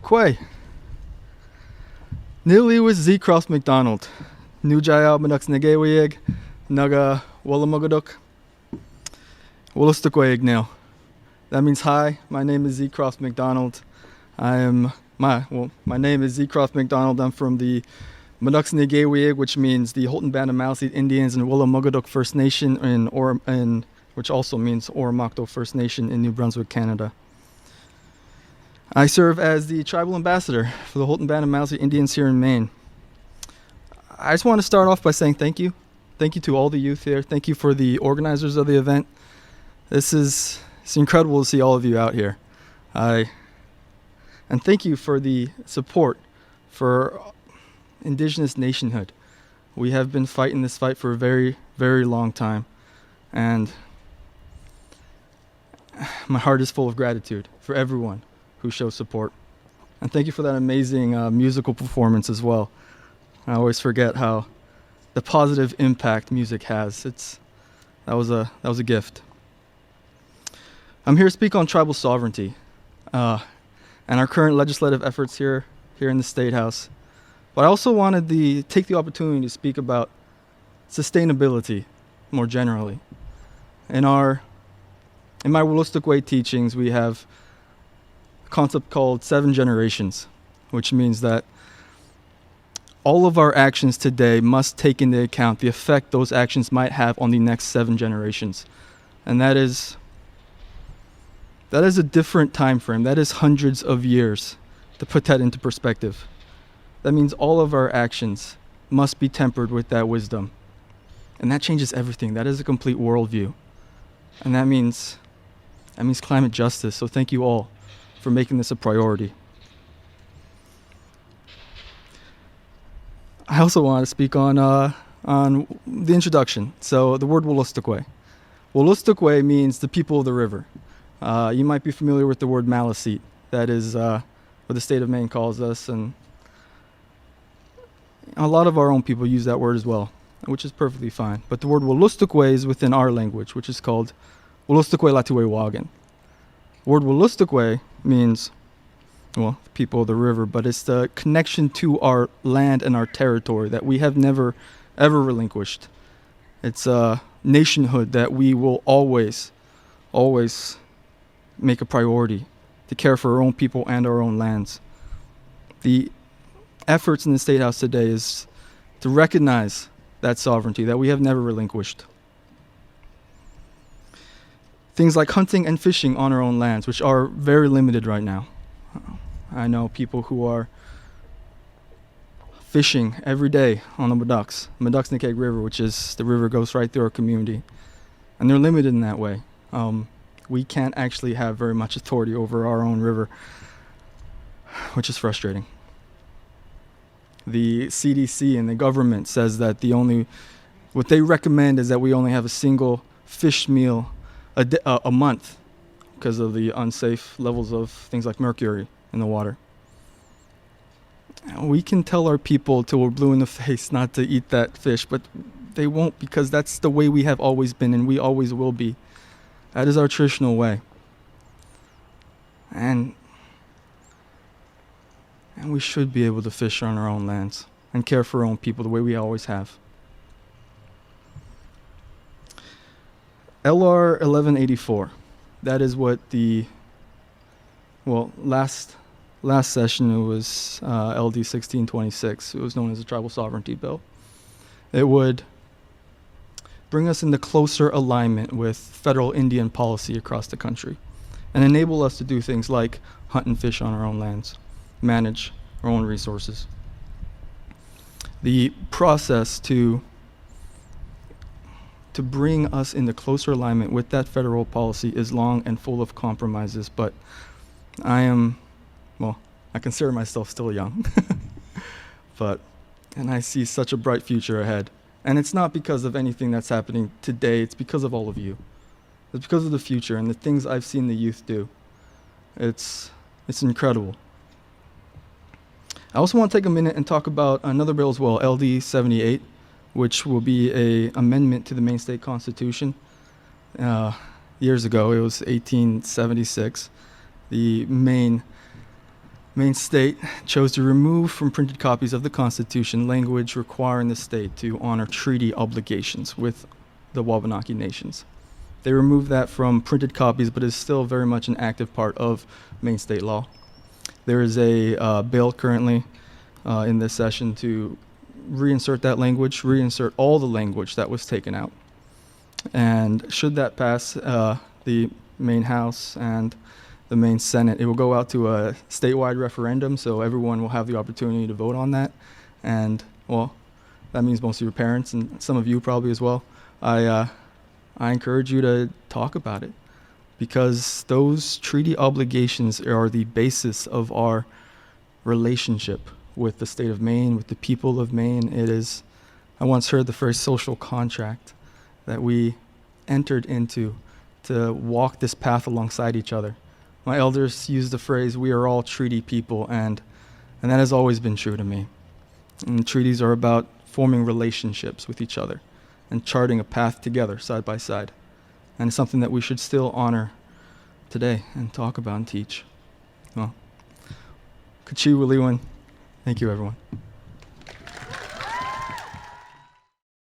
Wolastoqey. Nili was Zeke Crofton-Macdonald. Nujaya Meduxnekewiyik. Naga Welamukotuk. Wolastoqey now. That means hi. My name is Zeke Crofton-Macdonald. My name is Zeke Crofton-Macdonald. I'm from the Meduxnekewiyik, which means the Houlton Band of Maliseet Indians and Welamukotuk First Nation, which also means Oromocto First Nation in New Brunswick, Canada. I serve as the tribal ambassador for the Houlton Band of Maliseet Indians here in Maine. I just want to start off by saying thank you. Thank you to all the youth here. Thank you for the organizers of the event. It's incredible to see all of you out here. And thank you for the support for Indigenous nationhood. We have been fighting this fight for a very, very long time. And my heart is full of gratitude for everyone who shows support. And thank you for that amazing musical performance as well. I always forget how the positive impact music has. That was a gift. I'm here to speak on tribal sovereignty and our current legislative efforts here in the State House. But I also wanted to take the opportunity to speak about sustainability more generally. In my Wolastoqey teachings, we have a concept called 7 generations, which means that all of our actions today must take into account the effect those actions might have on the next 7 generations. And that is a different time frame. That is hundreds of years, to put that into perspective. That means all of our actions must be tempered with that wisdom. And that changes everything. That is a complete worldview. And that means climate justice. So thank you all for making this a priority. I also want to speak on the introduction. So the word Wolastoqey. Wolastoqey means the people of the river. You might be familiar with the word Maliseet. That is what the state of Maine calls us, and a lot of our own people use that word as well, which is perfectly fine. But the word Wolastoqey is within our language, which is called Wolastoqey Latuewagan. The word Wolastoqey means, the people of the river, but it's the connection to our land and our territory that we have never, ever relinquished. It's a nationhood that we will always make a priority to care for our own people and our own lands. The efforts in the State House today is to recognize that sovereignty that we have never relinquished. Things like hunting and fishing on our own lands, which are very limited right now. I know people who are fishing every day on the Meduxnekewiyik River, which is the river goes right through our community, and they're limited in that way. We can't actually have very much authority over our own river, which is frustrating. The CDC and the government says that what they recommend is that we only have a single fish meal a month because of the unsafe levels of things like mercury in the water. We can tell our people till we're blue in the face not to eat that fish, but they won't, because that's the way we have always been and we always will be. That is our traditional way. And we should be able to fish on our own lands and care for our own people the way we always have. LR 1184. That is what last session it was LD 1626. It was known as the Tribal Sovereignty Bill. It would bring us into closer alignment with federal Indian policy across the country and enable us to do things like hunt and fish on our own lands, manage our own resources. The process to bring us into closer alignment with that federal policy is long and full of compromises, but I consider myself still young, and I see such a bright future ahead. And it's not because of anything that's happening today, it's because of all of you. It's because of the future and the things I've seen the youth do. It's incredible. I also want to take a minute and talk about another bill as well, LD 78, which will be an amendment to the Maine State Constitution. Years ago, it was 1876. The Maine Maine state chose to remove from printed copies of the Constitution language requiring the state to honor treaty obligations with the Wabanaki nations. They removed that from printed copies, but is still very much an active part of Maine state law. There is a bill currently in this session to reinsert that language, reinsert all the language that was taken out. And should that pass the Maine House and the Maine Senate, it will go out to a statewide referendum, so everyone will have the opportunity to vote on that. And, well, that means most of your parents and some of you probably as well. I encourage you to talk about it, because those treaty obligations are the basis of our relationship with the state of Maine, with the people of Maine. It is, I once heard the phrase social contract that we entered into to walk this path alongside each other. My elders used the phrase, we are all treaty people, and that has always been true to me. And treaties are about forming relationships with each other and charting a path together, side by side. And it's something that we should still honor today and talk about and teach. Well, Kachi Wiliwan, thank you, everyone.